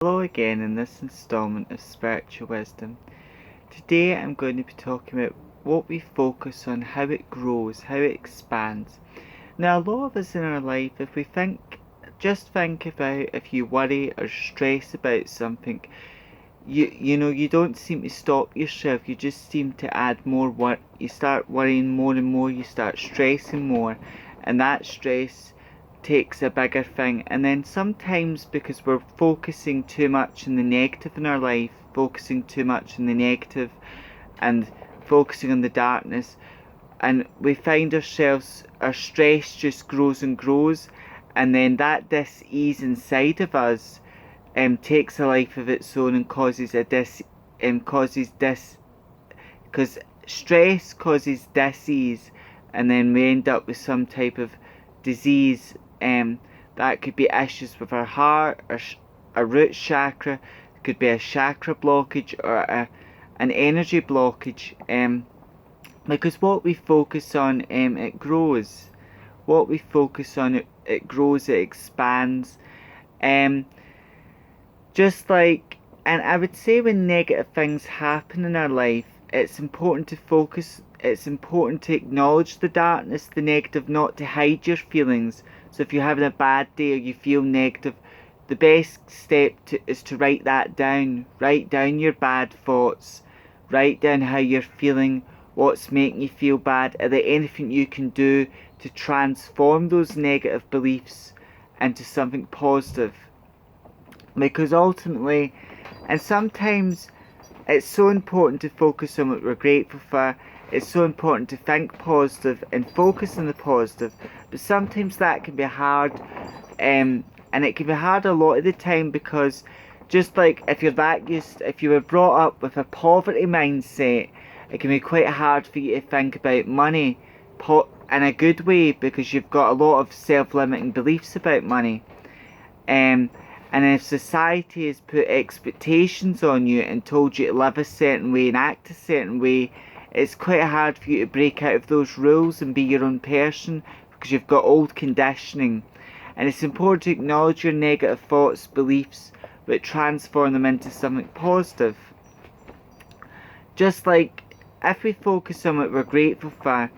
Hello again in this installment of Spiritual Wisdom. Today I'm going to be talking about what we focus on, how it grows, how it expands. Now, a lot of us in our life, if we just think about if you worry or stress about something, you don't seem to stop yourself. You just seem to add more work. You start worrying more and more. You start stressing more, and that stress takes a bigger thing. And then sometimes because we're focusing too much on the negative in our life, focusing too much on the negative, and focusing on the darkness, and we find ourselves, our stress just grows and grows, and then that dis-ease inside of us takes a life of its own and causes because stress causes disease, and then we end up with some type of disease. That could be issues with our heart, our root chakra. It could be a chakra blockage or an energy blockage. Because what we focus on, it grows. What we focus on, it grows, it expands. Um, just like, and I would say when negative things happen in our life, it's important to focus, it's important to acknowledge the darkness, the negative, not to hide your feelings. So if you're having a bad day or you feel negative, the best step is to write that down. Write down your bad thoughts. Write down how you're feeling, what's making you feel bad. Are there anything you can do to transform those negative beliefs into something positive? Because ultimately, and sometimes it's so important to focus on what we're grateful for. It's so important to think positive and focus on the positive, but sometimes that can be hard, and it can be hard a lot of the time, because just like if you were brought up with a poverty mindset, it can be quite hard for you to think about money in a good way, because you've got a lot of self-limiting beliefs about money. Um, and if society has put expectations on you and told you to live a certain way and act a certain way, it's quite hard for you to break out of those rules and be your own person, because you've got old conditioning. And it's important to acknowledge your negative thoughts, beliefs, but transform them into something positive. Just like if we focus on what we're grateful for,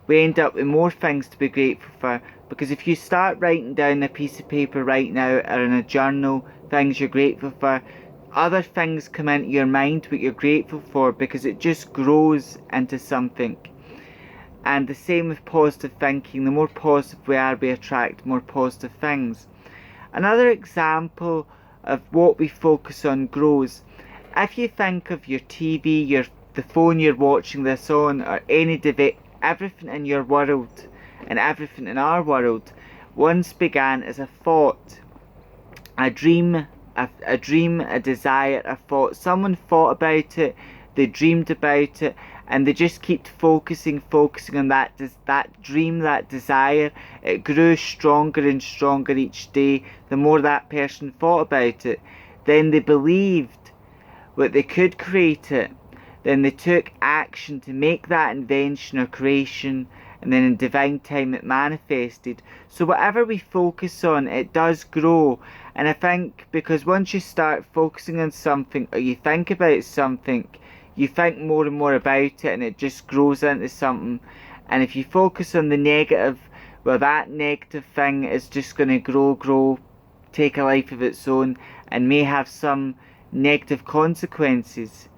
we end up with more things to be grateful for. Because if you start writing down a piece of paper right now or in a journal things you're grateful for, other things come into your mind what you're grateful for, because it just grows into something. And the same with positive thinking. The more positive we are, we attract more positive things. Another example of what we focus on grows. If you think of your TV, the phone you're watching this on, or any device, everything in your world and everything in our world once began as a thought, a dream, a desire, a thought. Someone thought about it, they dreamed about it, and they just keep focusing on that dream, that desire. It grew stronger and stronger each day. The more that person thought about it, then they believed that they could create it. Then they took action to make that invention or creation, and then in divine time it manifested. So whatever we focus on, it does grow. And I think because once you start focusing on something, or you think about something, you think more and more about it, and it just grows into something. And if you focus on the negative, well, that negative thing is just going to grow, take a life of its own, and may have some negative consequences.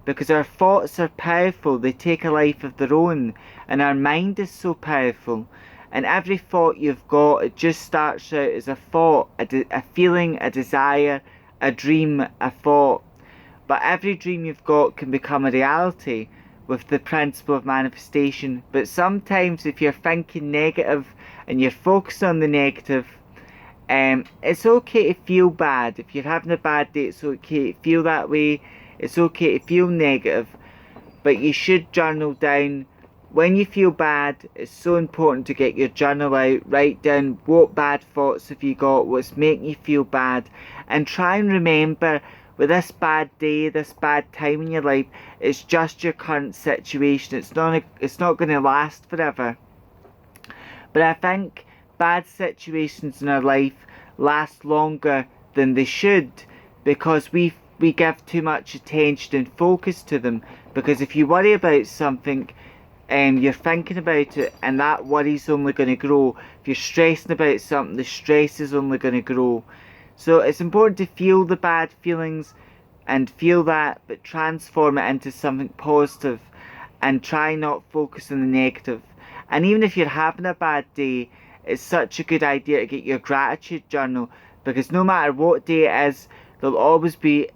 Because our thoughts are powerful, they take a life of their own, and our mind is so powerful. And every thought you've got, it just starts out as a thought, a feeling, a desire, a dream, a thought. But every dream you've got can become a reality with the principle of manifestation. But sometimes if you're thinking negative and you're focused on the negative, it's okay to feel bad. If you're having a bad day, it's okay to feel that way. It's okay to feel negative, but you should journal down. When you feel bad, it's so important to get your journal out, write down what bad thoughts have you got, what's making you feel bad, and try and remember, with this bad day, this bad time in your life, it's just your current situation. It's not going to last forever. But I think bad situations in our life last longer than they should, because we give too much attention and focus to them. Because if you worry about something, you're thinking about it, and that worry's only going to grow. If you're stressing about something, the stress is only going to grow. So it's important to feel the bad feelings and feel that, but transform it into something positive and try not focus on the negative. And even if you're having a bad day, it's such a good idea to get your gratitude journal, because no matter what day it is, there'll be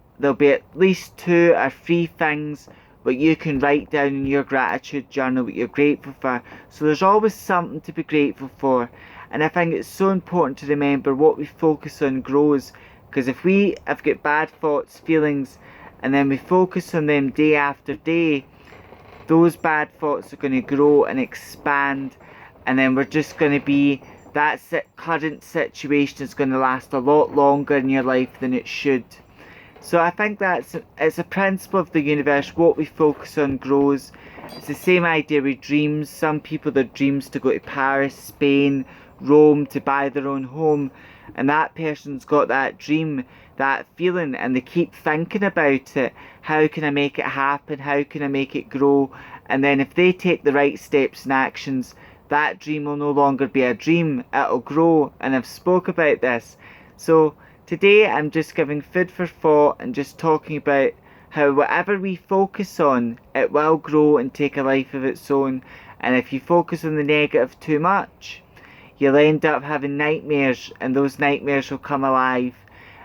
at least 2 or 3 things what you can write down in your gratitude journal what you're grateful for. So there's always something to be grateful for. And I think it's so important to remember what we focus on grows, because if we have got bad thoughts, feelings, and then we focus on them day after day, those bad thoughts are going to grow and expand, and then we're just going to be, that current situation is going to last a lot longer in your life than it should. So I think it's a principle of the universe. What we focus on grows. It's the same idea with dreams. Some people, their dreams to go to Paris, Spain, Rome, to buy their own home, and that person's got that dream, that feeling, and they keep thinking about it. How can I make it happen? How can I make it grow? And then if they take the right steps and actions, that dream will no longer be a dream. It'll grow. And I've spoke about this. So today I'm just giving food for thought and just talking about how whatever we focus on, it will grow and take a life of its own. And if you focus on the negative too much, you'll end up having nightmares, and those nightmares will come alive.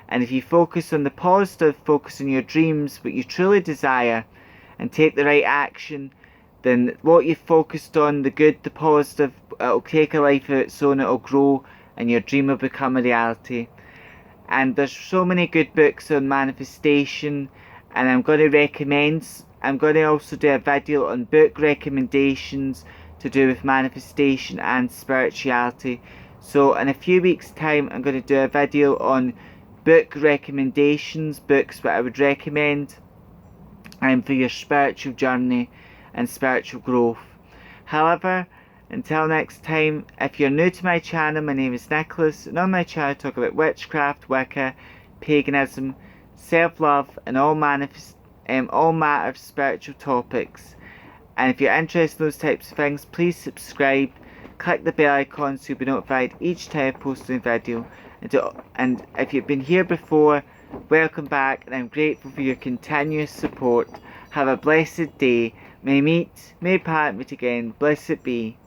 And if you focus on the positive, focus on your dreams, what you truly desire, and take the right action, then what you've focused on, the good, the positive, it'll take a life of its own, it'll grow, and your dream will become a reality. And there's so many good books on manifestation, and I'm going to also do a video on book recommendations to do with manifestation and spirituality. So in a few weeks time I'm going to do a video on book recommendations, books that I would recommend for your spiritual journey and spiritual growth. However, until next time, if you're new to my channel, my name is Nicholas, and on my channel I talk about witchcraft, Wicca, paganism, self-love, and all matter of spiritual topics. And if you're interested in those types of things, please subscribe, click the bell icon so you'll be notified each time I post a new video. And if you've been here before, welcome back, and I'm grateful for your continuous support. Have a blessed day. May part meet again. Blessed be.